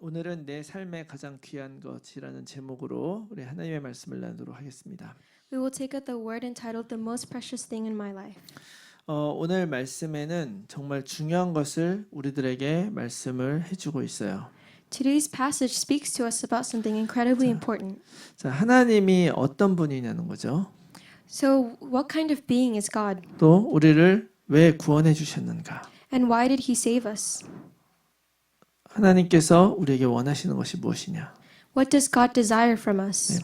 오늘은 내 삶의 가장 귀한 것이라는 제목으로 우리 하나님의 말씀을 나누도록 하겠습니다. We will take up the word entitled "The Most Precious Thing in My Life." 오늘 말씀에는 정말 중요한 것을 우리들에게 말씀을 해주고 있어요. Today's passage speaks to us about something incredibly important. 자, 하나님이 어떤 분이냐는 거죠. So, what kind of being is God, 또 우리를 왜 구원해 주셨는가? and why did He save us? 하나님께서 우리에게 원하시는 것이 무엇이냐? What does God desire from us?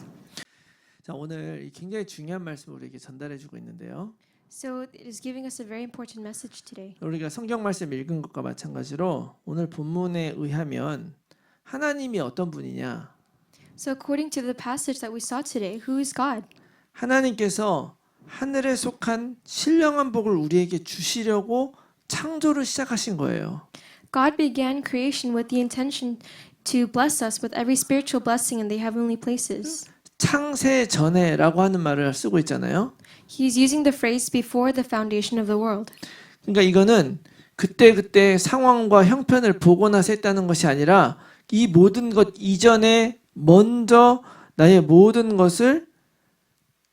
자, 오늘 굉장히 중요한 말씀을 우리에게 전달해 주고 있는데요. So, it is giving us a very important message today. 우리가 성경 말씀 읽은 것과 마찬가지로 오늘 본문에 의하면 하나님이 어떤 분이냐? So, according to the passage that we saw today, who is God? 하나님께서 하늘에 속한 신령한 복을 우리에게 주시려고 창조를 시작하신 거예요. God began creation with the intention to bless us with every spiritual blessing in the heavenly places. 창세 전에라고 하는 말을 쓰고 있잖아요. He's using the phrase "before the foundation of the world." 그러니까 이거는 그때 상황과 형편을 보고 나서 했다는 것이 아니라 이 모든 것 이전에 먼저 나의 모든 것을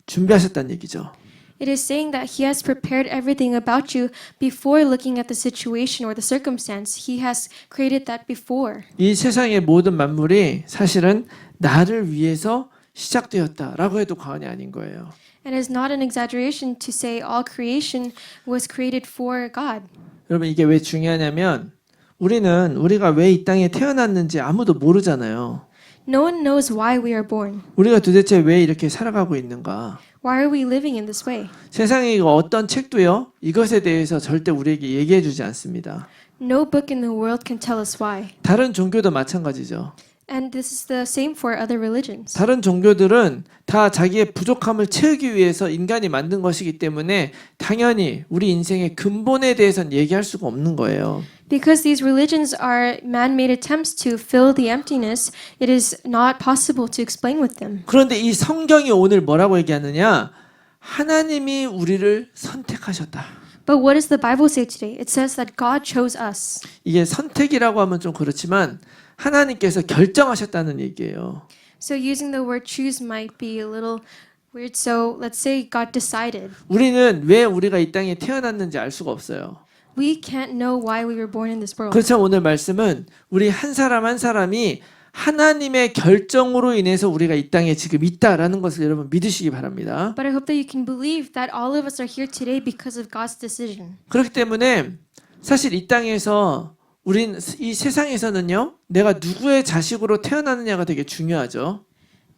준비하셨다는 얘기죠. It is saying that He has prepared everything about you before looking at the situation or the circumstance. He has created that before. 이 세상의 모든 만물이 사실은 나를 위해서 시작되었다라고 해도 과언이 아닌 거예요. And it's not an exaggeration to say all creation was created for God. 여러분 이게 왜 중요하냐면 우리가 왜 이 땅에 태어났는지 아무도 모르잖아요. No one knows why we are born. 우리가 도대체 왜 이렇게 살아가고 있는가? Why are we living in this way? 세상에 어떤 책도요 이것에 대해서 절대 우리에게 얘기해 주지 않습니다. No book in the world can tell us why. 다른 종교도 마찬가지죠. And this is the same for other religions. 다른 종교들은 다 자기의 부족함을 채우기 위해서 인간이 만든 것이기 때문에 당연히 우리 인생의 근본에 대해서는 얘기할 수가 없는 거예요. Because these religions are man-made attempts to fill the emptiness, it is not possible to explain with them. 그런데 이 성경이 오늘 뭐라고 얘기하느냐? 하나님이 우리를 선택하셨다. But what does the Bible say today? It says that God chose us. 이게 선택이라고 하면 좀 그렇지만 하나님께서 결정하셨다는 얘기예요. So using the word choose might be a little weird. So let's say God decided. 우리는 왜 우리가 이 땅에 태어났는지 알 수가 없어요. We can't know why we were born in this world. 그렇죠. 오늘 말씀은 우리 한 사람 한 사람이 하나님의 결정으로 인해서 우리가 이 땅에 지금 있다라는 것을 여러분 믿으시기 바랍니다. But I hope that you can believe that all of us are here today because of God's decision. 그렇기 때문에 사실 이 땅에서 우린 이 세상에서는요. 내가 누구의 자식으로 태어나느냐가 되게 중요하죠.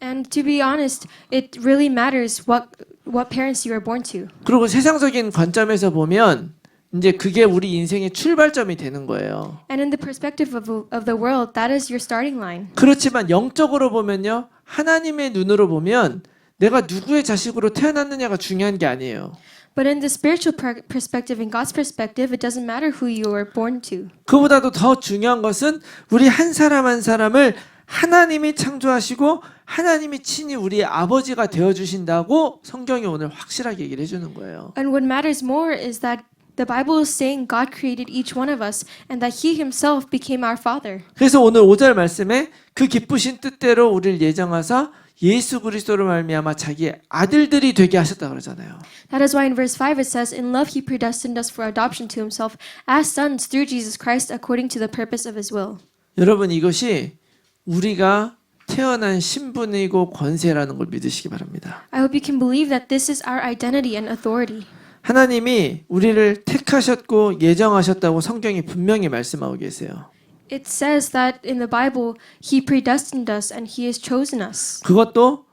And to be honest, it really matters what parents you are born to. 그리고 세상적인 관점에서 보면 이제 그게 우리 인생의 출발점이 되는 거예요. And in the perspective of the world, that is your starting line. 그렇지만 영적으로 보면요. 하나님의 눈으로 보면 내가 누구의 자식으로 태어났느냐가 중요한 게 아니에요. But in the spiritual perspective, in God's perspective, it doesn't matter who you were born to. 그보다도 더 중요한 것은 우리 한 사람 한 사람을 하나님이 창조하시고 하나님이 친히 우리의 아버지가 되어주신다고 성경이 오늘 확실하게 얘기를 해주는 거예요. And what matters more is that the Bible is saying God created each one of us and that He Himself became our Father. 그래서 오늘 5절 말씀에 그 기쁘신 뜻대로 우리를 예정하사 예수 그리스도로 말미암아 자기의 아들들이 되게 하셨다 그러잖아요. That is why in verse 5 it says, "In love He predestined us for adoption to Himself as sons through Jesus Christ according to the purpose of His will." 여러분 이것이 우리가 태어난 신분이고 권세라는 걸 믿으시기 바랍니다. I hope you can believe that this is our identity and authority. 하나님이 우리를 택하셨고 예정하셨다고 성경이 분명히 말씀하고 계세요. It says that in the Bible He predestined us and He has chosen us. 그것도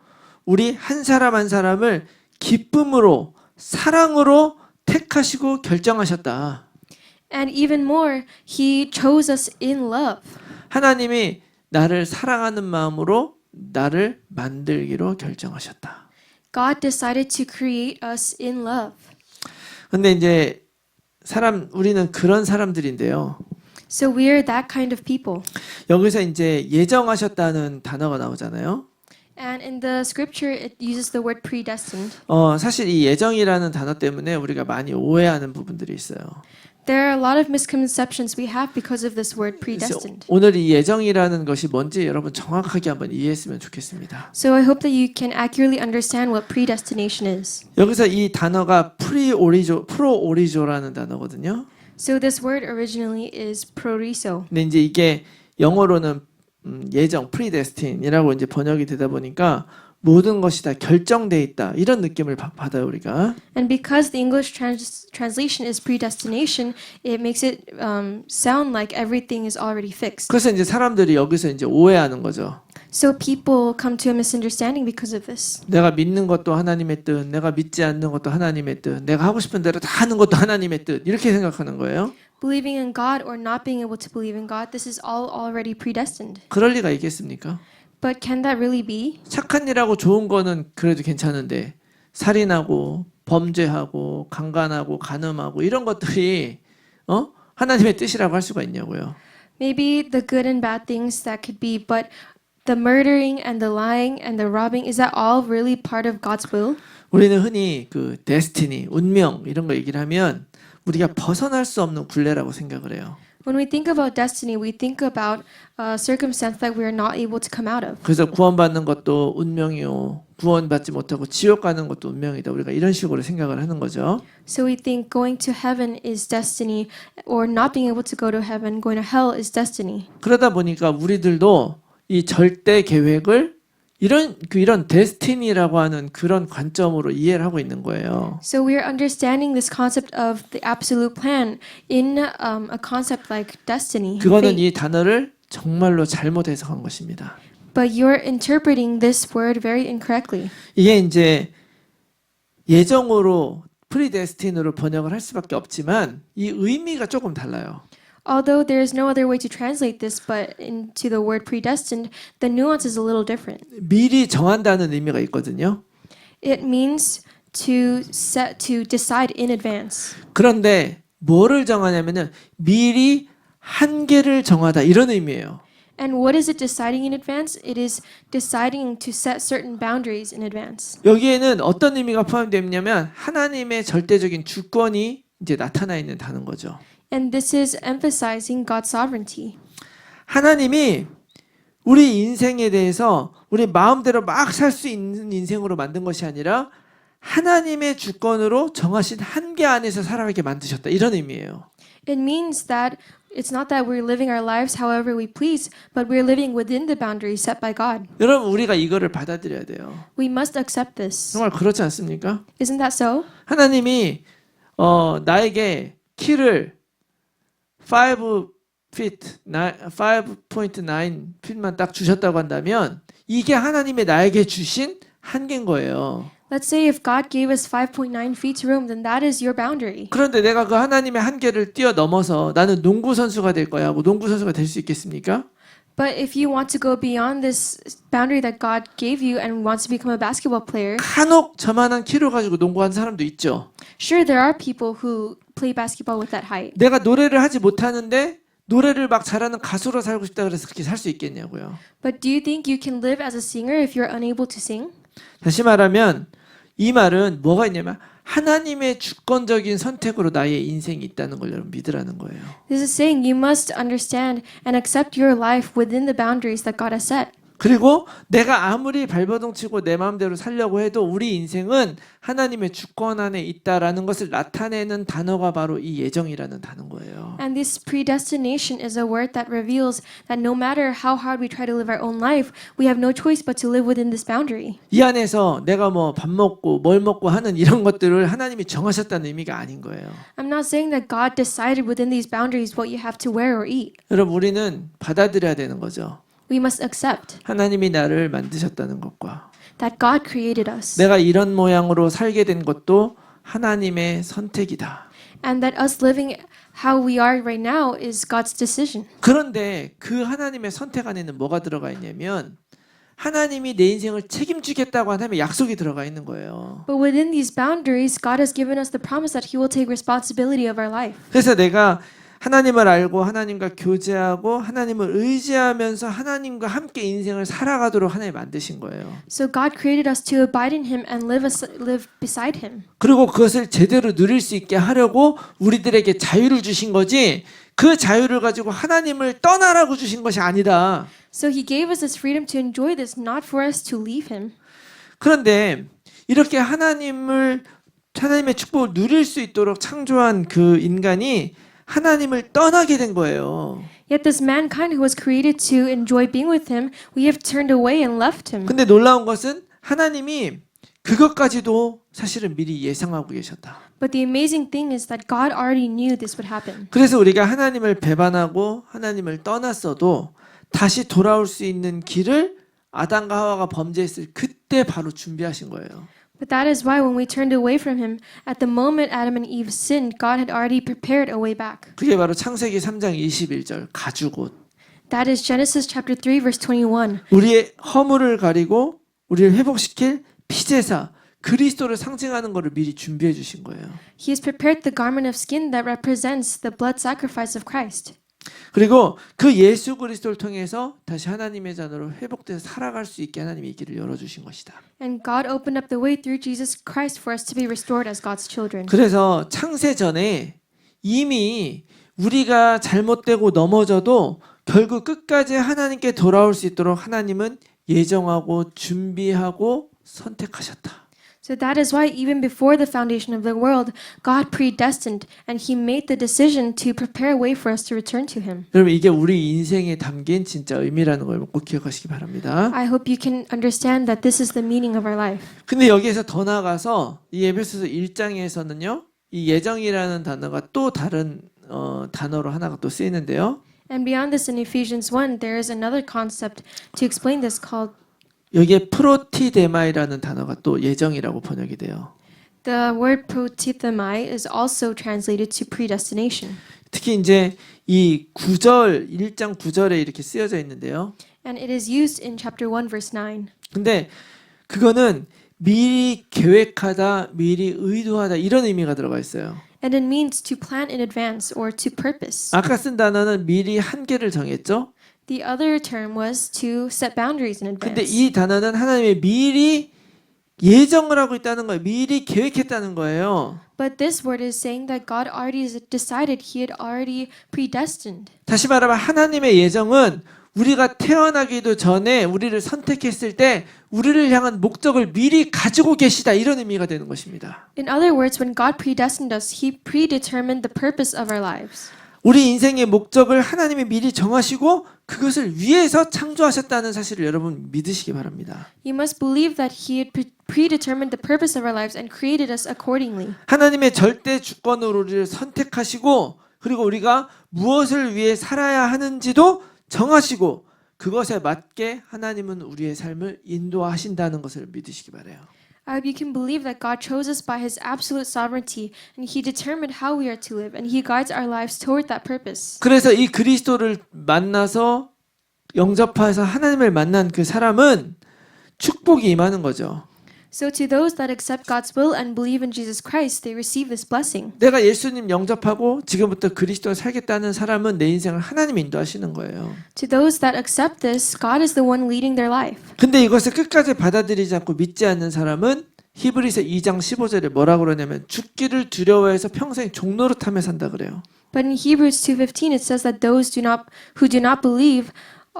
우리 한 사람 한 사람을 기쁨으로 사랑으로 택하시고 결정하셨다. And even more, He chose us in love. 하나님이 나를 사랑하는 마음으로 나를 만들기로 결정하셨다. God decided to create us in love. 근데 이제 우리는 그런 사람들인데요. So we are that kind of people. 여기서 이제 예정하셨다는 단어가 나오잖아요. And in the scripture, it uses the word predestined. 사실 이 예정이라는 단어 때문에 우리가 많이 오해하는 부분들이 있어요. There are a lot of misconceptions we have because of this word 그래서 predestined. 오늘 이 예정이라는 것이 뭔지 여러분 정확하게 한번 이해했으면 좋겠습니다. So I hope that you can accurately understand what predestination is. 여기서 이 단어가 프로오리조라는 단어거든요. So this word originally is proriso. 근데 이제 이게 영어로는 예정, predestin이라고 이제 번역이 되다 보니까 모든 것이 다 결정돼 있다 이런 느낌을 받아요 우리가. And because the English translation is predestination, it makes it sound like everything is already fixed. 그래서 이제 사람들이 여기서 이제 오해하는 거죠. So people come to a misunderstanding because of this. 내가 믿는 것도 하나님의 뜻, 내가 믿지 않는 것도 하나님의 뜻, 내가 하고 싶은 대로 다 하는 것도 하나님의 뜻 이렇게 생각하는 거예요. Believing in God or not being able to believe in God, this is all already predestined. 그럴 리가 있겠습니까? But can that really be? 착한 일하고 좋은 거는 그래도 괜찮은데 살인하고 범죄하고 강간하고 간음하고 이런 것들이 하나님의 뜻이라고 할 수가 있냐고요. Maybe the good and bad things that could be, but the murdering and the lying and the robbing, is that all really part of God's will? 우리는 흔히 그 데스티니, 운명 이런 거 얘기를 하면 우리가 벗어날 수 없는 굴레라고 생각을 해요. When we think about destiny, we think about a circumstance that we are not able to come out of. 그래서 구원받는 것도 운명이요. 구원받지 못하고 지옥 가는 것도 운명이다. 우리가 이런 식으로 생각을 하는 거죠. So we think going to heaven is destiny, or not being able to go to heaven, going to hell is destiny. 그러다 보니까 우리들도 이 절대 계획을 이런 데스티니라고 하는 그런 관점으로 이해를 하고 있는 거예요. So we are understanding this concept of the absolute plan in a concept like destiny. 그거는 fate. 이 단어를 정말로 잘못 해석한 것입니다. But you're interpreting this word very incorrectly. 이게 이제 예정으로 프리데스틴으로 번역을 할 수밖에 없지만 이 의미가 조금 달라요. Although there is no other way to translate this but into the word predestined, the nuance is a little different. 미리 정한다는 의미가 있거든요. It means to decide in advance. 그런데 뭐를 정하냐면은 미리 한계를 정하다 이런 의미예요. And what is it deciding in advance? It is deciding to set certain boundaries in advance. 여기에는 어떤 의미가 포함되냐면 하나님의 절대적인 주권이 이제 나타나 있다는 거죠. And this is emphasizing God's sovereignty. 하나님이 우리 인생에 대해서 우리 마음대로 막 살 수 있는 인생으로 만든 것이 아니라 하나님의 주권으로 정하신 한계 안에서 살아가게 만드셨다. 이런 의미예요. It means that it's not that we're living our lives however we please, but we're living within the boundaries set by God. 여러분 우리가 이거를 받아들여야 돼요. We must accept this. 정말 그렇지 않습니까? Isn't that so? 하나님이 나에게 키를 5.9feet만 딱 주셨다고 한다면 이게 하나님의 나에게 주신 한계인 거예요. Let's say if God gave us 5.9 feet room, then that is your boundary. 그런데 내가 그 하나님의 한계를 뛰어넘어서 나는 농구 선수가 될 거야 하고 농구 선수가 될 수 있겠습니까? But if you want to go beyond this boundary that God gave you and wants to become a basketball player, 간혹 저만한 키를 가지고 농구하는 사람도 있죠. sure there are people who play basketball with that height. 내가 노래를 하지 못하는데 노래를 막 잘하는 가수로 살고 싶다 그래서 그렇게 살 수 있겠냐고요. But do you think you can live as a singer if you're unable to sing? 다시 말하면 이 말은 뭐가 있냐면 하나님의 주권적인 선택으로 나의 인생이 있다는 걸 여러분 믿으라는 거예요. This is saying you must understand and accept your life within the boundaries that God has set. 그리고 내가 아무리 발버둥 치고 내 마음대로 살려고 해도 우리 인생은 하나님의 주권 안에 있다라는 것을 나타내는 단어가 바로 이 예정이라는 단어인 거예요. And this predestination is a word that reveals that no matter how hard we try to live our own life, we have no choice but to live within this boundary. 이 안에서 내가 뭐 밥 먹고 뭘 먹고 하는 이런 것들을 하나님이 정하셨다는 의미가 아닌 거예요. I'm not saying that God decided within these boundaries what you have to wear or eat. 여러분 우리는 받아들여야 되는 거죠. We must accept 하나님이 나를 만드셨다는 것과 that God created us 내가 이런 모양으로 살게 된 것도 하나님의 선택이다. and that us living how we are right now is God's decision. 그런데 그 하나님의 선택 안에는 뭐가 들어가 있냐면 하나님이 내 인생을 책임지겠다고 하는 약속이 들어가 있는 거예요. But within these boundaries, God has given us the promise that He will take responsibility of our life. 그래서 내가 하나님을 알고 하나님과 교제하고 하나님을 의지하면서 하나님과 함께 인생을 살아가도록 하나님 만드신 거예요. So God created us to abide in Him and live beside Him. 그리고 그것을 제대로 누릴 수 있게 하려고 우리들에게 자유를 주신 거지 그 자유를 가지고 하나님을 떠나라고 주신 것이 아니다. So He gave us this freedom to enjoy this, not for us to leave Him. 그런데 이렇게 하나님의 축복을 누릴 수 있도록 창조한 그 인간이 하나님을 떠나게 된 거예요. Yet this mankind who was created to enjoy being with Him, we have turned away and left Him. 근데 놀라운 것은 하나님이 그것까지도 사실은 미리 예상하고 계셨다. But the amazing thing is that God already knew this would happen. 그래서 우리가 하나님을 배반하고 하나님을 떠났어도 다시 돌아올 수 있는 길을 아담과 하와가 범죄했을 그때 바로 준비하신 거예요. But that is why when we turned away from Him, at the moment Adam and Eve sinned, God had already prepared a way back. 그게 바로 창세기 3장 21절 가죽옷. That is Genesis chapter 3 verse 21. 우리의 허물을 가리고 우리를 회복시킬 피제사 그리스도를 상징하는 것을 미리 준비해 주신 거예요. He has prepared the garment of skin that represents the blood sacrifice of Christ. 그리고 그 예수 그리스도를 통해서 다시 하나님의 자녀로 회복돼서 살아갈 수 있게 하나님이 이 길을 열어주신 것이다. And God opened up the way through Jesus Christ for us to be restored as God's children. 그래서 창세 전에 이미 우리가 잘못되고 넘어져도 결국 끝까지 하나님께 돌아올 수 있도록 하나님은 예정하고 준비하고 선택하셨다. So that is why even before the foundation of the world, God predestined and He made the decision to prepare a way for us to return to Him. 여러분 이게 우리 인생에 담긴 진짜 의미라는 걸 꼭 기억하시기 바랍니다. I hope you can understand that this is the meaning of our life. 근데 여기에서 더 나아가서 이 에베소서 1장에서는요. 이 예정이라는 단어가 또 다른 단어로 하나가 또 쓰이는데요. And beyond this in Ephesians 1, there is another concept to explain this called 여기에 프로티데마이라는 단어가 또 예정이라고 번역이 돼요. the word protithemai is also translated to predestination. 특히 이제 이 9절 1장 9절에 이렇게 쓰여져 있는데요. And it is used in chapter 1 verse 9. 근데 그거는 미리 계획하다, 미리 의도하다 이런 의미가 들어가 있어요. And it means to plan in advance or to purpose. 아까 쓴 단어는 미리 한계를 정했죠. The other term was to set boundaries in 근데 advance. 이 단어는 하나님이 미리 예정을 하고 있다는 거예요. 미리 계획했다는 거예요. But this word is saying that God already decided, He had already predestined. 다시 말하면 하나님의 예정은 우리가 태어나기도 전에 우리를 선택했을 때 우리를 향한 목적을 미리 가지고 계시다 이런 의미가 되는 것입니다. In other words, when God predestined us, He predetermined the purpose of our lives. 우리 인생의 목적을 하나님이 미리 정하시고 그것을 위해서 창조하셨다는 사실을 여러분 믿으시기 바랍니다. You must believe that He had predetermined the purpose of our lives and created us accordingly. 하나님의 절대 주권으로 우리를 선택하시고 그리고 우리가 무엇을 위해 살아야 하는지도 정하시고 그것에 맞게 하나님은 우리의 삶을 인도하신다는 것을 믿으시기 바라요. I hope you can believe that God chose us by His absolute sovereignty and He determined how we are to live and He guides our lives toward that purpose. 그래서 이 그리스도를 만나서 영접해서 하나님을 만난 그 사람은 축복이 임하는 거죠. So to those that accept God's will and believe in Jesus Christ, they receive this blessing. 내가 예수님 영접하고 지금부터 그리스도를 살겠다는 사람은 내 인생을 하나님이 인도하시는 거예요. To those that accept this, God is the one leading their life. 근데 이것을 끝까지 받아들이지 않고 믿지 않는 사람은 히브리서 2장 15절에 뭐라 그러냐면 죽기를 두려워해서 평생 종노릇하며 산다 그래요. But in Hebrews 2:15 it says that those who do not believe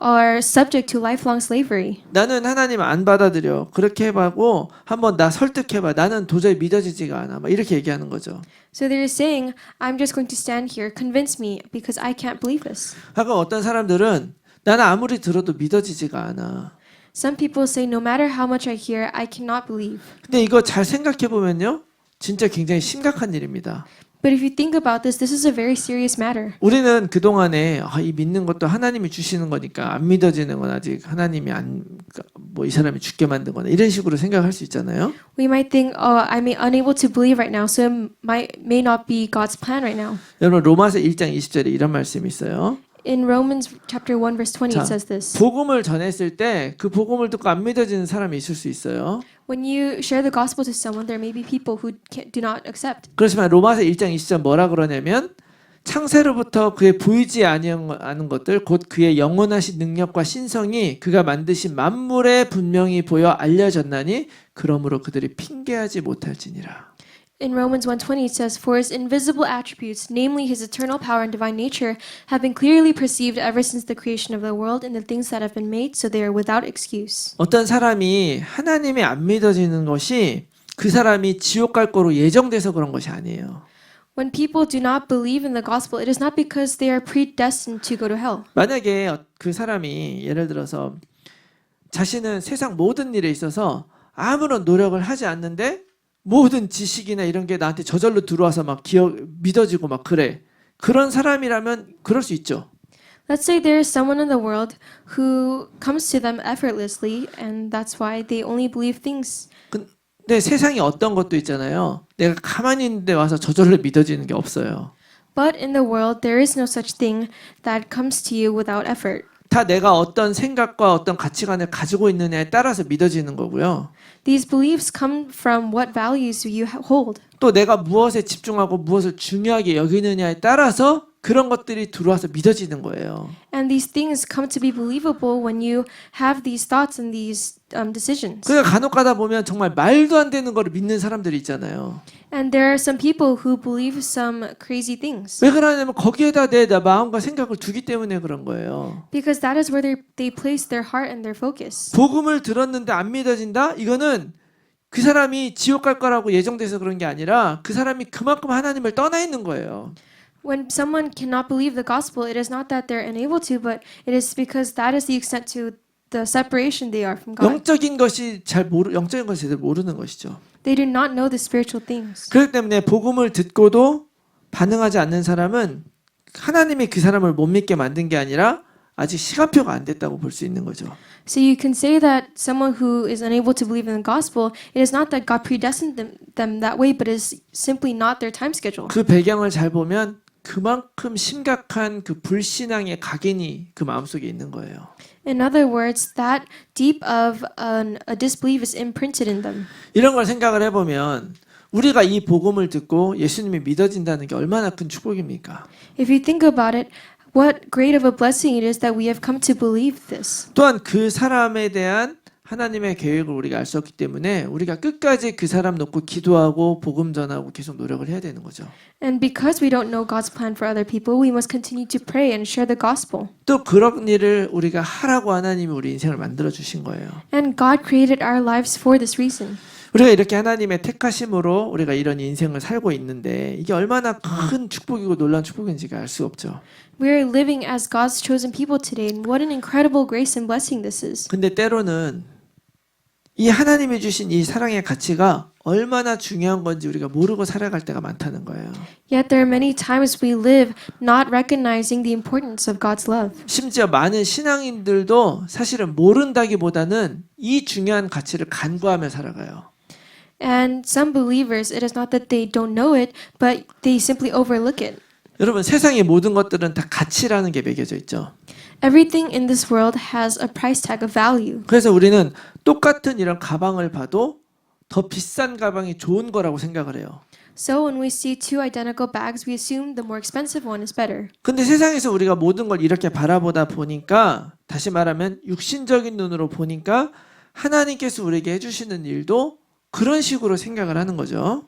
are subject to lifelong slavery. 나는 하나님 안 받아들여. 그렇게 해봐고 한번 나 설득해봐. 나는 도저히 믿어지지가 않아. 막 이렇게 얘기하는 거죠. So they're saying, I'm just going to stand here, convince me because I can't believe this. 하고 어떤 사람들은 나는 아무리 들어도 믿어지지가 않아. Some people say no matter how much I hear, I cannot believe. 근데 이거 잘 생각해 보면요. 진짜 굉장히 심각한 일입니다. But if you think about this, this is a very serious matter. 우리는 그동안에 이 믿는 것도 하나님이 주시는 거니까 안 믿어지는 건 아직 하나님이 뭐 이 사람이 죽게 만든 거나 이런 식으로 생각할 수 있잖아요. We might think, oh, I'm unable to believe right now, so it may not be God's plan right now. 여러분 로마서 1장 20절에 이런 말씀이 있어요. In Romans chapter 1 verse 20 it says this. 복음을 전했을 때 그 복음을 듣고 안 믿어지는 사람이 있을 수 있어요. When you share the gospel to someone, there may be people who do not accept. 그렇지만 로마서 1장 20절 뭐라 그러냐면 창세로부터 그의 보이지 아니하는 것들 곧 그의 영원하신 능력과 신성이 그가 만드신 만물에 분명히 보여 알려졌나니 그러므로 그들이 핑계하지 못할지니라. In Romans 1:20 it says, "For his invisible attributes, namely his eternal power and divine nature, have been clearly perceived ever since the creation of the world in the things that have been made, so they are without excuse." 어떤 사람이 하나님이 안 믿어지는 것이 그 사람이 지옥 갈 거로 예정돼서 그런 것이 아니에요. When people do not believe in the gospel, it is not because they are predestined to go to hell. 만약에 그 사람이 예를 들어서 자신은 세상 모든 일에 있어서 아무런 노력을 하지 않는데 모든 지식이나 이런 게 나한테 저절로 들어와서 막 믿어지고 막 그래. 그런 사람이라면 그럴 수 있죠. Let's say there is someone in the world who comes to them effortlessly, and that's why they only believe things. 근데 세상에 어떤 것도 있잖아요. 내가 가만히 있는데 와서 저절로 믿어지는 게 없어요. But in the world, there is no such thing that comes to you without effort. 다 내가 어떤 생각과 어떤 가치관을 가지고 있느냐에 따라서 믿어지는 거고요. These beliefs come from what values you hold. 또 내가 무엇에 집중하고 무엇을 중요하게 여기느냐에 따라서 그런 것들이 들어와서 믿어지는 거예요. And these things come to be believable when you have these thoughts and these decisions. 그러니까 간혹 가다 보면 정말 말도 안 되는 거를 믿는 사람들이 있잖아요. And there are some people who believe some crazy things. 왜 그러냐면 거기에다 내 마음과 생각을 두기 때문에 그런 거예요. Because that is where they place their heart and their focus. 복음을 들었는데 안 믿어진다? 이거는 그 사람이 지옥 갈 거라고 예정돼서 그런 게 아니라 그 사람이 그만큼 하나님을 떠나 있는 거예요. When someone cannot believe the gospel, it is not that they're unable to, but it is because that is the extent to the separation they are from God. 영적인 것이 영적인 것을 제대로 모르는 것이죠. They do not know the spiritual things. 그렇기 때문에 복음을 듣고도 반응하지 않는 사람은 하나님이 그 사람을 못 믿게 만든 게 아니라 아직 시간표가 안 됐다고 볼 수 있는 거죠. So you can say that someone who is unable to believe in the gospel, it is not that God predestined them that way, but it is simply not their time schedule. 그 배경을 잘 보면 그만큼 심각한 그 불신앙의 각인이 그 마음속에 있는 거예요. In other words, that deep of a disbelief is imprinted in them. 이런 걸 생각을 해보면 우리가 이 복음을 듣고 예수님이 믿어진다는 게 얼마나 큰 축복입니까? If you think about it, what great of a blessing it is that we have come to believe this. 또한 그 사람에 대한 하나님의 계획을 우리가 알 수 없기 때문에 우리가 끝까지 그 사람 놓고 기도하고 복음 전하고 계속 노력을 해야 되는 거죠. And because we don't know God's plan for other people, we must continue to pray and share the gospel. 또 그런 일을 우리가 하라고 하나님이 우리 인생을 만들어 주신 거예요. And God created our lives for this reason. 우리가 이렇게 하나님의 택하심으로 우리가 이런 인생을 살고 있는데 이게 얼마나 큰 축복이고 놀라운 축복인지가 알 수 없죠. We are living as God's chosen people today, and what an incredible grace and blessing this is. 근데 때로는 이 하나님이 주신 이 사랑의 가치가 얼마나 중요한 건지 우리가 모르고 살아갈 때가 많다는 거예요. Yet there are many times we live not recognizing the importance of God's love. 심지어 많은 신앙인들도 사실은 모른다기보다는 이 중요한 가치를 간과하며 살아가요. And some believers, it is not that they don't know it, but they simply overlook it. 여러분 세상의 모든 것들은 다 가치라는 게 매겨져 있죠. Everything in this world has a price tag of value. 그래서 우리는 똑같은 이런 가방을 봐도 더 비싼 가방이 좋은 거라고 생각을 해요. So when we see two identical bags, we assume the more expensive one is better. 근데 세상에서 우리가 모든 걸 이렇게 바라보다 보니까 다시 말하면 육신적인 눈으로 보니까 하나님께서 우리에게 해주시는 일도 그런 식으로 생각을 하는 거죠.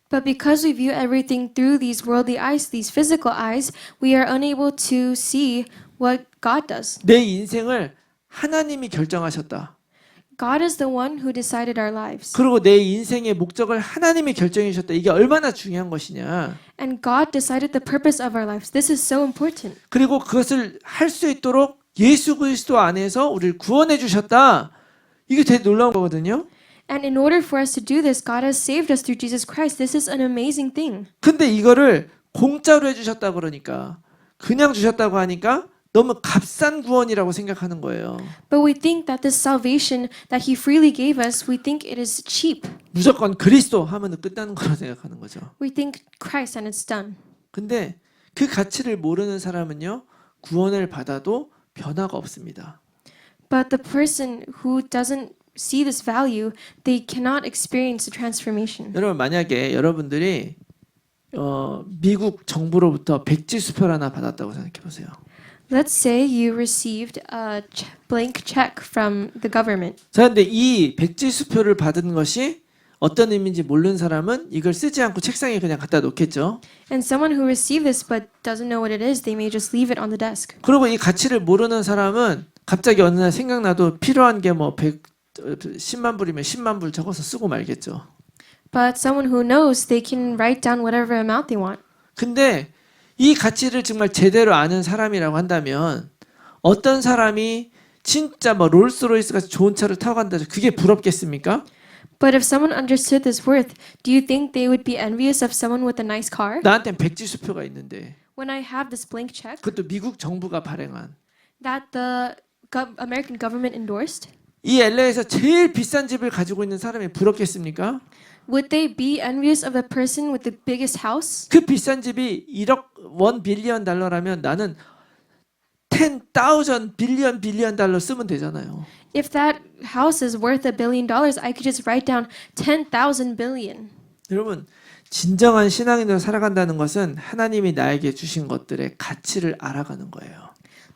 But because we view everything through these worldly eyes, these physical eyes, we are unable to see what God does. 내 인생을 하나님이 결정하셨다. God is the one who decided our lives. 그리고 내 인생의 목적을 하나님이 결정해 주셨다. 이게 얼마나 중요한 것이냐. And God decided the purpose of our lives. This is so important. 그리고 그것을 할 수 있도록 예수 그리스도 안에서 우리를 구원해 주셨다. 이게 되게 놀라운 거거든요. And in order for us to do this, God has saved us through Jesus Christ. This is an amazing thing. 근데 이거를 공짜로 해주셨다 그러니까 그냥 주셨다고 하니까 너무 값싼 구원이라고 생각하는 거예요. But we think that this salvation that He freely gave us, we think it is cheap. 무조건 그리스도 하면 끝나는 거라고 생각하는 거죠. We think Christ and it's done. 근데 그 가치를 모르는 사람은요, 구원을 받아도 변화가 없습니다. But the person who doesn't see this value, they cannot experience the transformation. 여러분 만약에 여러분들이 미국 정부로부터 백지 수표를 하나 받았다고 생각해 보세요. Let's say you received a blank check from the government. 자, 근데 이 백지 수표를 받은 것이 어떤 의미인지 모르는 사람은 이걸 쓰지 않고 책상에 그냥 갖다 놓겠죠. And someone who received this but doesn't know what it is, they may just leave it on the desk. 그리고 이 가치를 모르는 사람은 갑자기 어느 날 생각나도 필요한 게 뭐 10만 불이면 10만 불 적어서 쓰고 말겠죠. But someone who knows, they can write down whatever amount they want. 근데 이 가치를 정말 제대로 아는 사람이라고 한다면 어떤 사람이 진짜 뭐 롤스로이스 같이 좋은 차를 타고 간다 그게 부럽겠습니까? But if someone understood this worth, do you think they would be envious of someone with a nice car? 나한텐 백지 수표가 있는데 When I have this blank check 그것도 미국 정부가 발행한 that the American government endorsed, 이 LA에서 제일 비싼 집을 가지고 있는 사람이 부럽겠습니까? would they be envious of the person with the biggest house? 그 비싼 집이 1 빌리언 달러라면 나는 10,000 빌리언 달러 쓰면 되잖아요. If that house is worth $1 billion, I could just write down 10,000 billion. 여러분 진정한 신앙인으로 살아간다는 것은 하나님이 나에게 주신 것들의 가치를 알아가는 거예요.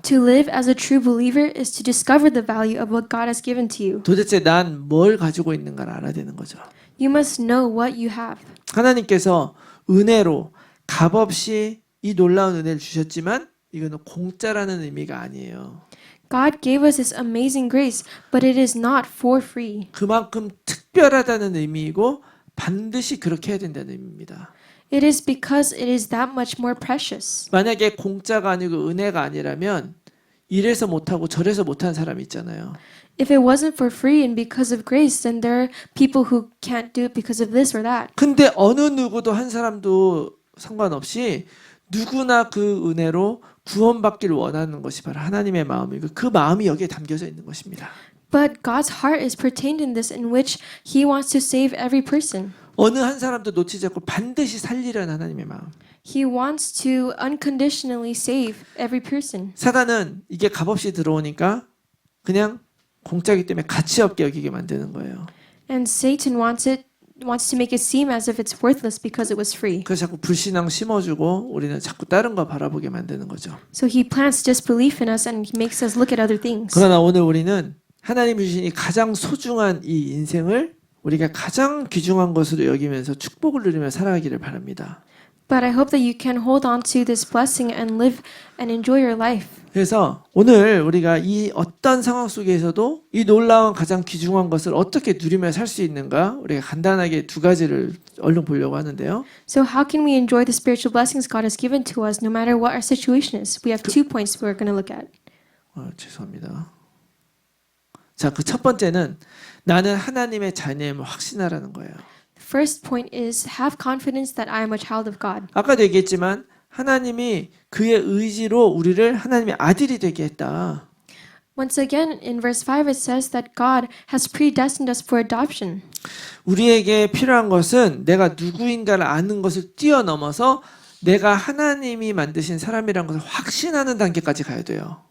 To live as a true believer is to discover the value of what God has given to you. 도대체 난 뭘 가지고 있는가를 알아야 되는 거죠. You must know what you have. 하나님께서 은혜로 값없이 이 놀라운 은혜를 주셨지만 이거는 공짜라는 의미가 아니에요. God gave us this amazing grace, but it is not for free. 그만큼 특별하다는 의미이고 반드시 그렇게 해야 된다는 의미입니다. It is because it is that much more precious. 만약에 공짜가 아니고 은혜가 아니라면 이래서 못하고 저래서 못하는 사람이 있잖아요. If it wasn't for free and because of grace, then there are people who can't do it because of this or that. 근데 어느 누구도 한 사람도 상관없이 누구나 그 은혜로 구원받기를 원하는 것이 바로 하나님의 마음이고 그 마음이 여기에 담겨져 있는 것입니다. But God's heart is pertained in this, in which He wants to save every person. 어느 한 사람도 놓치지 않고 반드시 살리려는 하나님의 마음. He wants to unconditionally save every person. 사단은 이게 값없이 들어오니까 그냥 공짜기 때문에 가치 없게 여기게 만드는 거예요. And Satan wants to make it seem as if it's worthless because it was free. 그래서 자꾸 불신앙 심어주고 우리는 자꾸 다른 거 바라보게 만드는 거죠. So he plants disbelief in us and he makes us look at other things. 그러나 오늘 우리는 하나님이 주신 이 가장 소중한 이 인생을 우리가 가장 귀중한 것으로 여기면서 축복을 누리며 살아가기를 바랍니다. But I hope that you can hold on to this blessing and live and enjoy your life. 그래서 오늘 우리가 이 어떤 상황 속에서도 이 놀라운 가장 귀중한 것을 어떻게 누리며 살 수 있는가 우리가 간단하게 두 가지를 얼른 보려고 하는데요. So how can we enjoy the spiritual blessings God has given to us no matter what our situation is? We have 2 points we're going to look at. 죄송합니다. 자, 그 첫 번째는 나는 하나님의 자녀임을 확신하라는 거예요. First point is have confidence that I am a child of God. 아까도 얘기했지만 하나님이 그의 의지로 우리를 하나님의 아들이 되게 했다. Once again, in verse 5, it says that God has predestined us for adoption. 우리에게 필요한 것은 내가 누구인가를 아는 것을 뛰어넘어서 내가 하나님이 만드신 사람이라는 것을 확신하는 단계까지 가야 돼요.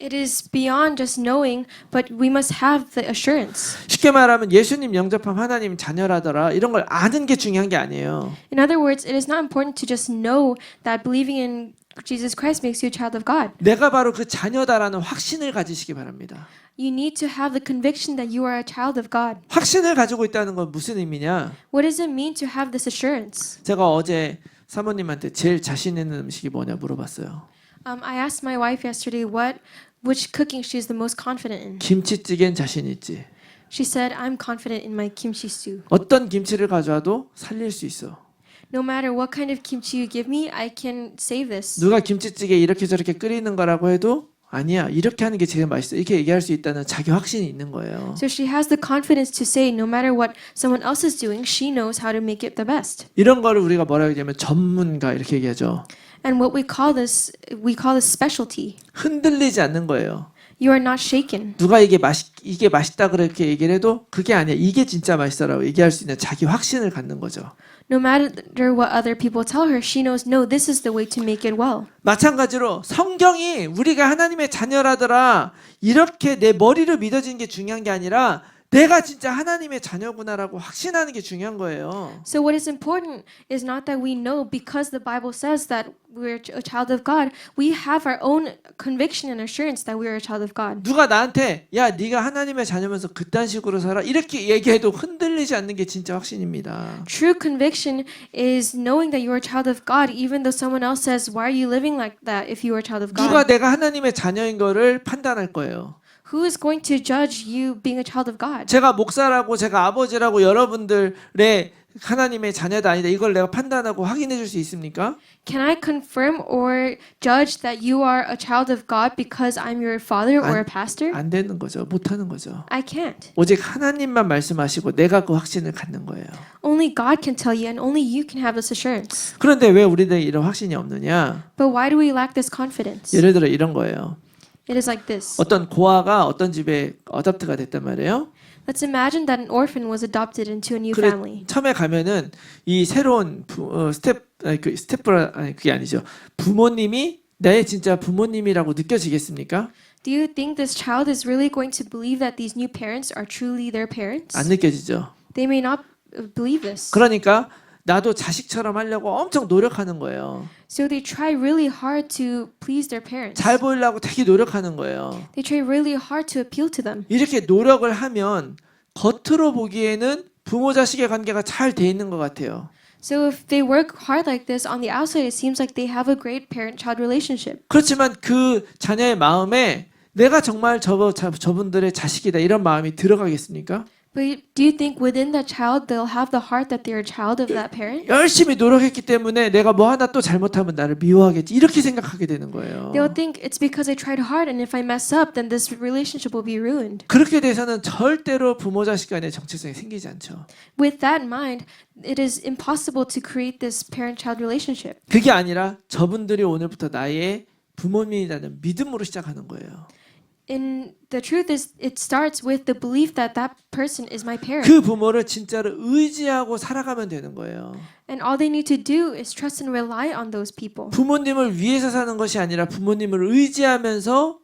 It is beyond just knowing, but we must have the assurance. 쉽게 말하면 예수님 영접하면 하나님 자녀라더라 이런 걸 아는 게 중요한 게 아니에요. In other words, it is not important to just know that believing in Jesus Christ makes you a child of God. 내가 바로 그 자녀다라는 확신을 가지시기 바랍니다. You need to have the conviction that you are a child of God. 확신을 가지고 있다는 건 무슨 의미냐? What does it mean to have this assurance? 제가 어제 사모님한테 제일 자신 있는 음식이 뭐냐 물어봤어요. I asked my wife yesterday which cooking she is the most confident in. 김치찌개는 자신 있지. She said, I'm confident in my kimchi stew. 어떤 김치를 가져와도 살릴 수 있어. No matter what kind of kimchi you give me, I can save this. 누가 김치찌개 이렇게 저렇게 끓이는 거라고 해도 아니야 이렇게 하는 게 제일 맛있어 이렇게 얘기할 수 있다는 자기 확신이 있는 거예요. So she has the confidence to say no matter what someone else is doing, she knows how to make it the best. 이런 거를 우리가 뭐라 하냐면 전문가 이렇게 얘기하죠. And what we call this specialty. 흔들리지 않는 거예요. You are not shaken. 누가 이게 맛있다 그렇게 얘기를 해도 그게 아니야. 이게 진짜 맛있어라고 얘기할 수 있는 자기 확신을 갖는 거죠. No matter what other people tell her, she knows, no, this is the way to make it well. 마찬가지로 성경이 우리가 하나님의 자녀라더라 이렇게 내 머리로 믿어지는 게 중요한 게 아니라 내가 진짜 하나님의 자녀구나라고 확신하는 게 중요한 거예요. So what is important is not that we know because the Bible says that we're a child of God. We have our own conviction and assurance that we are a child of God. 누가 나한테 야 네가 하나님의 자녀면서 그딴 식으로 살아 이렇게 얘기해도 흔들리지 않는 게 진짜 확신입니다. True conviction is knowing that you are a child of God, even though someone else says, "Why are you living like that?" If you are a child of 누가 God, 내가 하나님의 자녀인 거를 판단할 거예요. who is going to judge you being a child of God? 제가 목사라고 제가 아버지라고 여러분들의 하나님의 자녀다 아니다 이걸 내가 판단하고 확인해 줄 수 있습니까? Can I confirm or judge that you are a child of God because I'm your father or a pastor? 안 되는 거죠. 못 하는 거죠. I can't. 오직 하나님만 말씀하시고 내가 그 확신을 갖는 거예요. Only God can tell you, and only you can have this assurance. 그런데 왜 우리들이 이런 확신이 없느냐? But why do we lack this confidence? 예를 들어 이런 거예요. It is like this. 어떤 고아가 어떤 집에 어답트가 됐단 말이에요. Let's imagine that an orphan was adopted into a new 그래 family. 처음에 가면은 이 새로운 스텝브라 아니 그게 아니죠. 부모님이 내 진짜 부모님이라고 느껴지겠습니까? Do you think this child is really going to believe that these new parents are truly their parents? 안 느껴지죠. They may not believe this. 그러니까 나도 자식처럼 하려고 엄청 노력하는 거예요. So they try really hard to please their parents. 잘 보이려고 되게 노력하는 거예요. They try really hard to appeal to them. 이렇게 노력을 하면 겉으로 보기에는 부모 자식의 관계가 잘 돼 있는 것 같아요. So if they work hard like this, on the outside it seems like they have a great parent-child relationship. 그렇지만 그 자녀의 마음에 내가 정말 저분들의 자식이다 이런 마음이 들어가겠습니까? But do you think within that child they'll have the heart that they're a child of that parent? 열심히 노력했기 때문에 내가 뭐 하나 또 잘못하면 나를 미워하겠지 이렇게 생각하게 되는 거예요. They'll think it's because I tried hard and if I mess up then this relationship will be ruined. 그렇게 돼서는 절대로 부모 자식 간의 정체성이 생기지 않죠. With that in mind, it is impossible to create this parent-child relationship. 그게 아니라 저분들이 오늘부터 나의 부모님이라는 믿음으로 시작하는 거예요. And the truth is, it starts with the belief that that person is my parent. 그 부모를 진짜로 의지하고 살아가면 되는 거예요. And all they need to do is trust and rely on those people. 부모님을 위해서 사는 것이 아니라 부모님을 의지하면서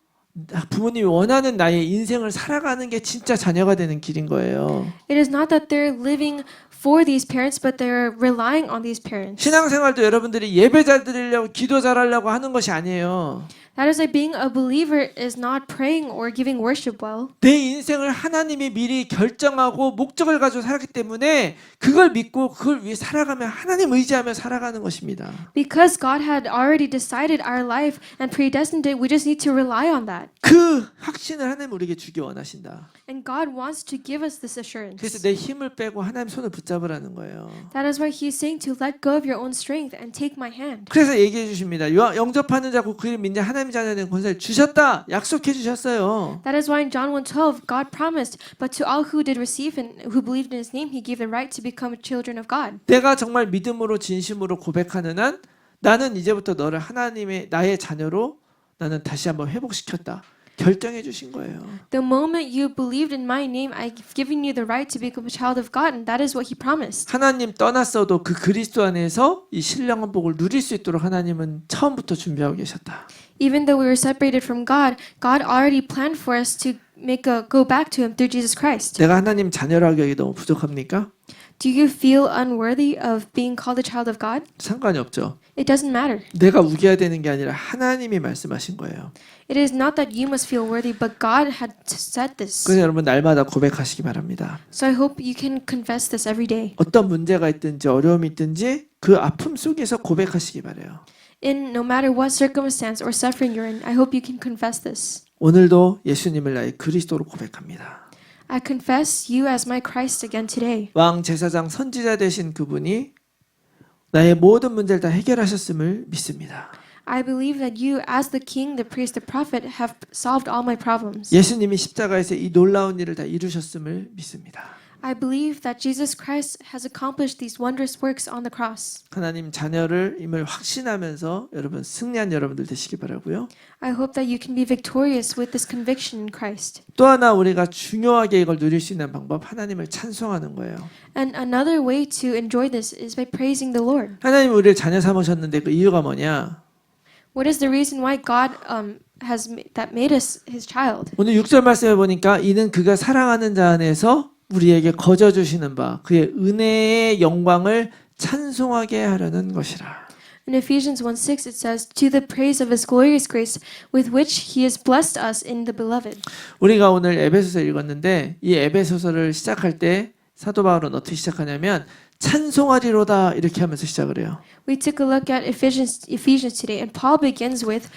부모님이 원하는 나의 인생을 살아가는 게 진짜 자녀가 되는 길인 거예요. It is not that they're living for these parents, but they're relying on these parents. 신앙생활도 여러분들이 예배 잘 드리려고 기도 잘하려고 하는 것이 아니에요. That is like being a believer is not praying or giving worship well. 내 인생을 하나님이 미리 결정하고 목적을 가지고 살았기 때문에 그걸 믿고 그걸 위해 살아가면 하나님 의지하며 살아가는 것입니다. Because God had already decided our life and predestined it, we just need to rely on that. 그 확신을 하나님 우리에게 주기 원하신다. And God wants to give us this 그래서 assurance. 내 힘을 빼고 하나님 손을 붙잡으라는 거예요. That is why He's saying to let go of your own strength and take my hand. 그래서 얘기해 주십니다. 영접하는 자고 그를 믿는 하나님 자녀된 권세를 주셨다. 약속해 주셨어요. That is why in John 1:12, God promised, but to all who did receive and who believed in His name, He gave the right to become children of God. 내가 정말 믿음으로 진심으로 고백하는 한 나는 이제부터 너를 하나님의 나의 자녀로 나는 다시 한번 회복시켰다. 결정해 주신 거예요. The moment you believed in my name, I've given you the right to become a child of God, and that is what He promised. 하나님 떠났어도 그 그리스도 안에서 이 신령한 복을 누릴 수 있도록 하나님은 처음부터 준비하고 계셨다. Even though we were separated from God, God already planned for us to go back to Him through Jesus Christ. 내가 하나님 자녀라고 하기 너무 부족합니까? Do you feel unworthy of being called a child of God? 상관이 없죠. It doesn't matter. 내가 우겨야 되는 게 아니라 하나님이 말씀하신 거예요. It is not that you must feel worthy, but God had said this. 그래서 여러분 날마다 고백하시기 바랍니다. So I hope you can confess this every day. 어떤 문제가 있든지 어려움이 있든지 그 아픔 속에서 고백하시기 바래요. In no matter what circumstance or suffering you're in, I hope you can confess this. 오늘도 예수님을 나의 그리스도로 고백합니다. I confess you as my Christ again today. 왕 제사장 선지자 되신 그분이 나의 모든 문제를 다 해결하셨음을 믿습니다. I believe that you, as the king, the priest, the prophet, have solved all my problems. 예수님이 십자가에서 이 놀라운 일을 다 이루셨음을 믿습니다. I believe that Jesus Christ has accomplished these wondrous works on the cross. 하나님 자녀를 임을 확신하면서 여러분 승리한 여러분들 되시기 바라고요. I hope that you can be victorious with this conviction in Christ. 또 하나 우리가 중요하게 이걸 누릴 수 있는 방법 하나님을 찬송하는 거예요. And another way to enjoy this is by praising the Lord. 하나님 우리를 자녀 삼으셨는데 그 이유가 뭐냐? What is the reason why God that made us his child. 오늘 6절 말씀해 보니까 이는 그가 사랑하는 자 안에서 우리에게 거저 주시는 바 그의 은혜의 영광을 찬송하게 하려는 것이라. In Ephesians 1:6 it says, "To the praise of his glorious grace with which he has blessed us in the beloved." 우리가 오늘 에베소서 읽었는데 이 에베소서를 시작할 때 사도 바울은 어떻게 시작하냐면 찬송하리로다 이렇게 하면서 시작을 해요. We took a look at Ephesians today, and Paul begins with,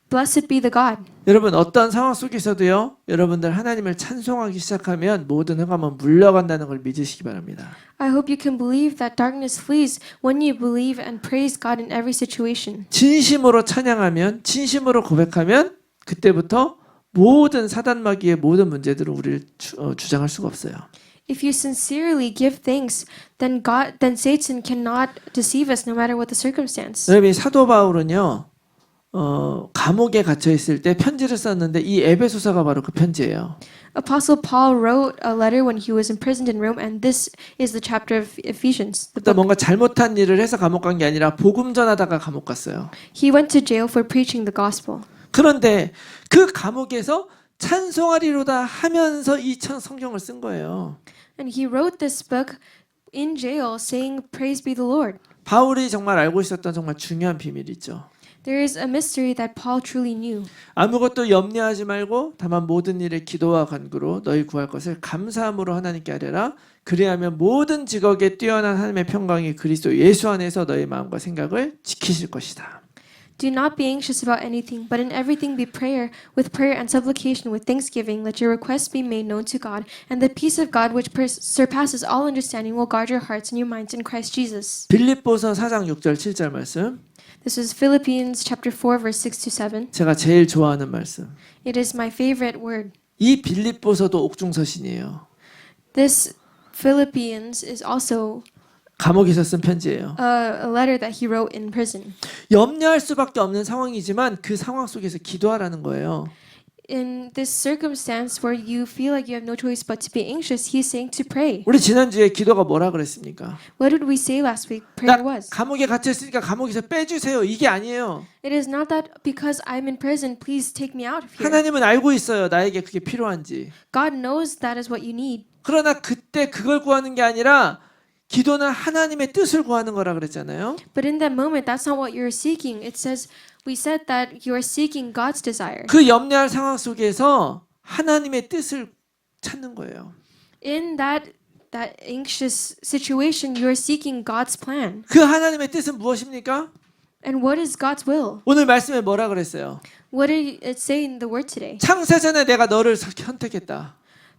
"Blessed be the God." 여러분 어떤 상황 속에서도요. 여러분들 하나님을 찬송하기 시작하면 모든 흑암은 물러간다는 걸 믿으시기 바랍니다. I hope you can believe that darkness flees when you believe and praise God in every situation. 진심으로 찬양하면 진심으로 고백하면 그때부터 모든 사단마귀의 모든 문제들을 우리를 주장할 수가 없어요. If you sincerely give thanks, then Satan cannot deceive us no matter what the circumstance. 여러분 사도 바울은요. 감옥에 갇혀 있을 때 편지를 썼는데 이 에베소서가 바로 그 편지예요. Apostle Paul wrote a letter when he was imprisoned in Rome, and this is the chapter of Ephesians. The 일단 book. 뭔가 잘못한 일을 해서 감옥 간 게 아니라 복음 전하다가 감옥 갔어요. He went to jail for preaching the gospel. 그런데 그 감옥에서 찬송하리로다 하면서 이 성경을 쓴 거예요. And he wrote this book in jail saying, "Praise be the Lord." 바울이 정말 알고 있었던 정말 중요한 비밀이 있죠. There is a mystery that Paul truly knew. 아무것도 염려하지 말고 다만 모든 일에 기도와 간구로 너희 구할 것을 감사함으로 하나님께 아뢰라. 그리하면 모든 직업에 뛰어난 하나님의 평강이 그리스도 예수 안에서 너희 마음과 생각을 지키실 것이다. Do not be anxious about anything, but in everything be with prayer and supplication with thanksgiving. Let your requests be made known to God, and the peace of God, which surpasses all understanding, will guard your hearts and your minds in Christ Jesus. 빌립보서 4장 6절 7절 말씀. This is Philippians chapter 4, verse 6 to 7. 제가 제일 좋아하는 말씀. It is my favorite word. 이 빌립보서도 옥중서신이에요. This Philippians is also 감옥에서 쓴 편지예요. a letter that he wrote in prison. 염려할 수밖에 없는 상황이지만 그 상황 속에서 기도하라는 거예요. In this circumstance where you feel like you have no choice but to be anxious, he's saying to pray. 우리 지난주에 기도가 뭐라 그랬습니까? What did we say last week? Prayer 나 was. 감옥에 갇혀 있으니까 감옥에서 빼주세요. 이게 아니에요. It is not that because I'm in prison, please take me out of here. 하나님은 알고 있어요. 나에게 그게 필요한지. God knows that is what you need. 그러나 그때 그걸 구하는 게 아니라 기도는 하나님의 뜻을 구하는 거라 그랬잖아요. But in that moment, that's not what you're seeking. We said that you are seeking God's desire. 그 염려할 상황 속에서 하나님의 뜻을 찾는 거예요. In that anxious situation, you are seeking God's plan. 그 하나님의 뜻은 무엇입니까? And what is God's will? 오늘 말씀에 뭐라 그랬어요? What did it say in the word today? 창세전에 내가 너를 선택했다.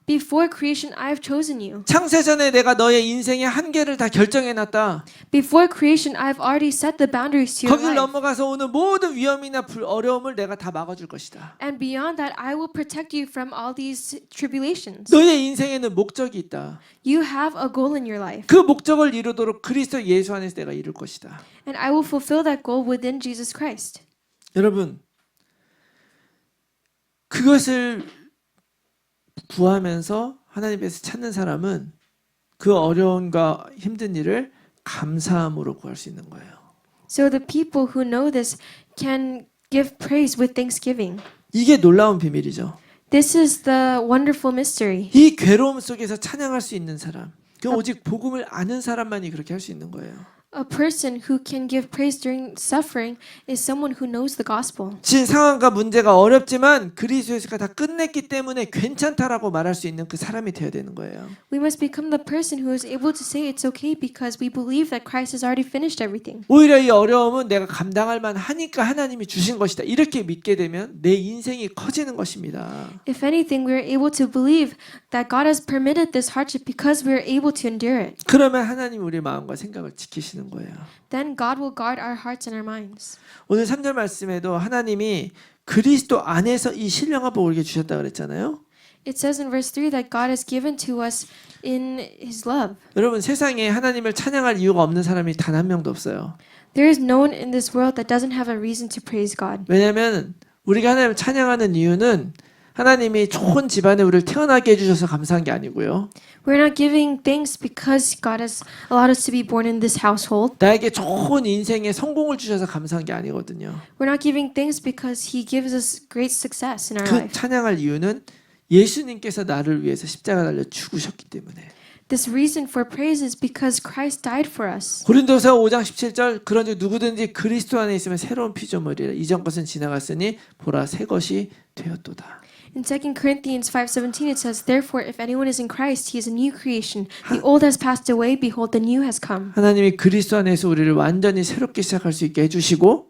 Before creation, I have chosen you. 창세전에 내가 너의 인생의 한계를 다 결정해놨다. Before creation, I have already set the boundaries to your 거길 life. 넘어가서 오는 모든 위험이나 어려움을 내가 다 막아줄 것이다. And beyond that, I will protect you from all these tribulations. 너의 인생에는 목적이 있다. You have a goal in your life. 그 목적을 이루도록 그리스도 예수 안에서 내가 이룰 것이다. And I will fulfill that goal within Jesus Christ. 여러분, 그것을 구하면서 하나님께서 찾는 사람은 그 어려움과 힘든 일을 감사함으로 구할 수 있는 거예요. So the people who know this can give praise with thanksgiving. 이게 놀라운 비밀이죠. This is the wonderful mystery. 이 괴로움 속에서 찬양할 수 있는 사람, 그 오직 복음을 아는 사람만이 그렇게 할 수 있는 거예요. A person who can give praise during suffering is someone who knows the gospel. 진 상황과 문제가 어렵지만 그리스도 예수가 다 끝냈기 때문에 괜찮다라고 말할 수 있는 그 사람이 되어야 되는 거예요. We must become the person who is able to say it's okay because we believe that Christ has already finished everything. 오히려 이 어려움은 내가 감당할 만하니까 하나님이 주신 것이다. 이렇게 믿게 되면 내 인생이 커지는 것입니다. If anything, we are able to believe that God has permitted this hardship because we are able to endure it. 그러면 하나님 우리 마음과 생각을 지키시는 거예요. Then God will guard our hearts and our minds. 오늘 3절 말씀에도 하나님이 그리스도 안에서 이 신령한 복을 우리에게 주셨다 그랬잖아요. It says in verse 3 that God has given to us in His love. 여러분 세상에 하나님을 찬양할 이유가 없는 사람이 단 한 명도 없어요. There is no one in this world that doesn't have a reason to praise God. 왜냐하면 우리가 하나님을 찬양하는 이유는 하나님이 좋은 집안에 우리를 태어나게 해주셔서 감사한 게 아니고요. We're not giving thanks because God has allowed us to be born in this household. 나에게 좋은 인생의 성공을 주셔서 감사한 게 아니거든요. We're not giving thanks because He gives us great success in our 그 life. 찬양할 이유는 예수님께서 나를 위해서 십자가 달려 죽으셨기 때문에. This reason for praise is because Christ died for us. 고린도서 5장 17절 그런즉 누구든지 그리스도 안에 있으면 새로운 피조물이라 이전 것은 지나갔으니 보라 새 것이 되었도다. In 2 Corinthians 5:17 it says, "Therefore if anyone is in Christ, he is a new creation. The old has passed away; behold, the new has come." 하나님이 그리스도 안에서 우리를 완전히 새롭게 시작할 수 있게 해주시고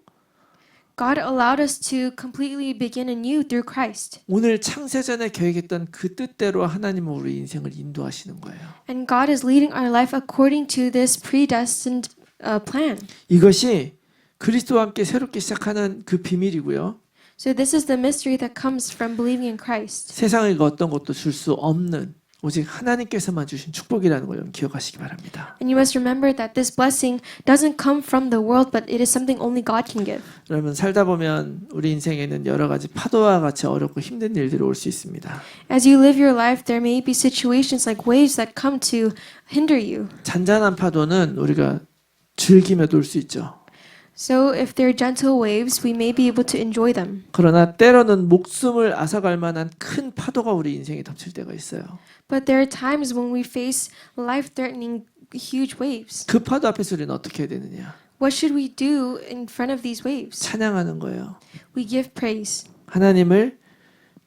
God allowed us to completely begin anew through Christ. 오늘 창세전에 계획했던 그 뜻대로 하나님은 우리 인생을 인도하시는 거예요. And God is leading our life according to this predestined plan. 이것이 그리스도와 함께 새롭게 시작하는 그 비밀이고요. So this is the mystery that comes from believing in Christ. 세상에 어떤 것도 줄 수 없는 오직 하나님께서만 주신 축복이라는 걸 여러분 기억하시기 바랍니다. And you must remember that this blessing doesn't come from the world, but it is something only God can give. 여러분 살다 보면 우리 인생에는 여러 가지 파도와 같이 어렵고 힘든 일들이 올 수 있습니다. As you live your life, there may be situations like waves that come to hinder you. 잔잔한 파도는 우리가 즐기며 놀 수 있죠. So if they're gentle waves, we may be able to enjoy them. 그러나 때로는 목숨을 앗아갈 만한 큰 파도가 우리 인생에 덮칠 때가 있어요. But there are times when we face life-threatening huge waves. 그 파도 앞에서 우리는 어떻게 해야 되느냐? What should we do in front of these waves? 찬양하는 거예요. We give praise. 하나님을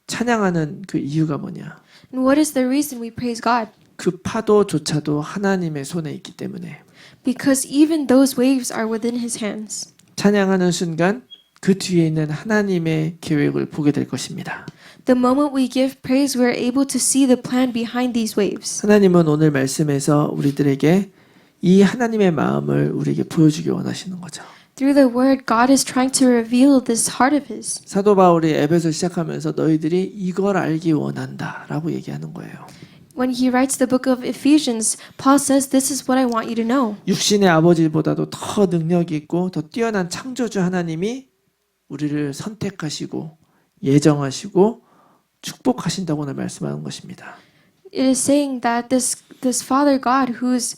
찬양하는 그 이유가 뭐냐? And what is the reason we praise God? 그 파도조차도 하나님의 손에 있기 때문에 Because even those waves are within His hands. 찬양하는 순간 그 뒤에 있는 하나님의 계획을 보게 될 것입니다. The moment we give praise, we are able to see the plan behind these waves. 하나님은 오늘 말씀에서 우리들에게 이 하나님의 마음을 우리에게 보여주기 원하시는 거죠. Through the word, God is trying to reveal this heart of His. 사도 바울이 에베소 시작하면서 너희들이 이걸 알기 원한다라고 얘기하는 거예요. When he writes the book of Ephesians, Paul says, "This is what I want you to know." 육신의 아버지보다도 더 능력이 있고 더 뛰어난 창조주 하나님이 우리를 선택하시고 예정하시고 축복하신다고 오늘 말씀하는 것입니다. It is saying that this Father God, who's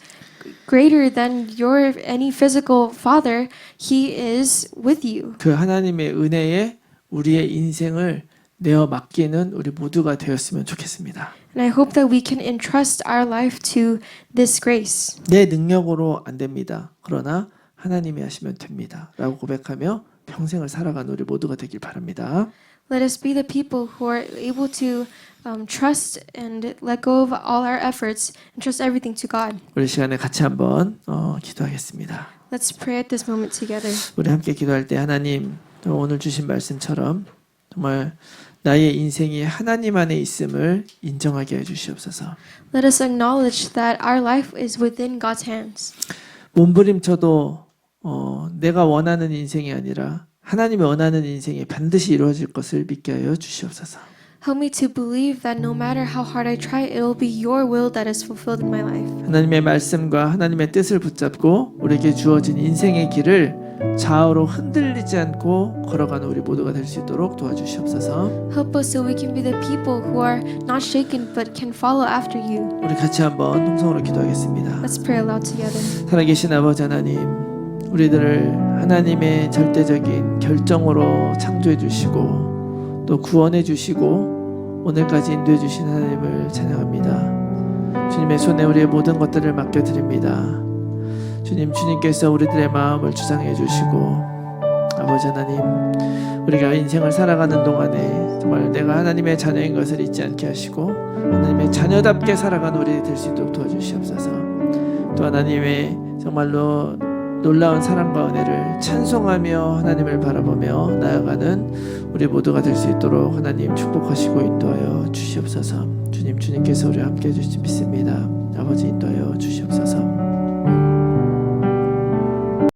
greater than your any physical father, He is with you. 그 하나님의 은혜에 우리의 인생을 내어 맡기는 우리 모두가 되었으면 좋겠습니다. And I hope that we can entrust our life to this grace. 내 능력으로 안 됩니다. 그러나 하나님이 하시면 됩니다. 라고 고백하며 평생을 살아가는 우리 모두가 되길 바랍니다. Let us be the people who are able to trust and let go of all our efforts and trust everything to God. 우리 시간에 같이 한번 기도하겠습니다. Let's pray at this moment together. 우리 함께 기도할 때 하나님 오늘 주신 말씀처럼 정말 나의 인생이 하나님 안에 있음을 인정하게 해주시옵소서. Let us acknowledge that our life is within God's hands. 몸부림쳐도 내가 원하는 인생이 아니라 하나님이 원하는 인생이 반드시 이루어질 것을 믿게 하여 주시옵소서. Help me to believe that no matter how hard I try, it will be your will that is fulfilled in my life. 하나님의 말씀과 하나님의 뜻을 붙잡고 우리에게 주어진 인생의 길을 좌우로 흔들리지 않고 걸어가는 우리 모두가 될 수 있도록 도와주시옵소서. Help us so we can be the people who are not shaken but can follow after you. 우리 같이 한번 통성으로 기도하겠습니다. Let's pray aloud together. 살아계신 아버지 하나님, 우리들을 하나님의 절대적인 결정으로 창조해 주시고 또 구원해 주시고 오늘까지 인도해 주신 하나님을 찬양합니다. 주님의 손에 우리의 모든 것들을 맡겨드립니다. 주님께서 우리들의 마음을 주장해 주시고 아버지 하나님, 우리가 인생을 살아가는 동안에 정말 내가 하나님의 자녀인 것을 잊지 않게 하시고 하나님의 자녀답게 살아가는 우리 될 수 있도록 도와주시옵소서. 또 하나님의 정말로 놀라운 사랑과 은혜를 찬송하며 하나님을 바라보며 나아가는 우리 모두가 될 수 있도록 하나님 축복하시고 인도하여 주시옵소서. 주님께서 우리와 함께 해주시 믿습니다. 아버지 인도하여 주시옵소서.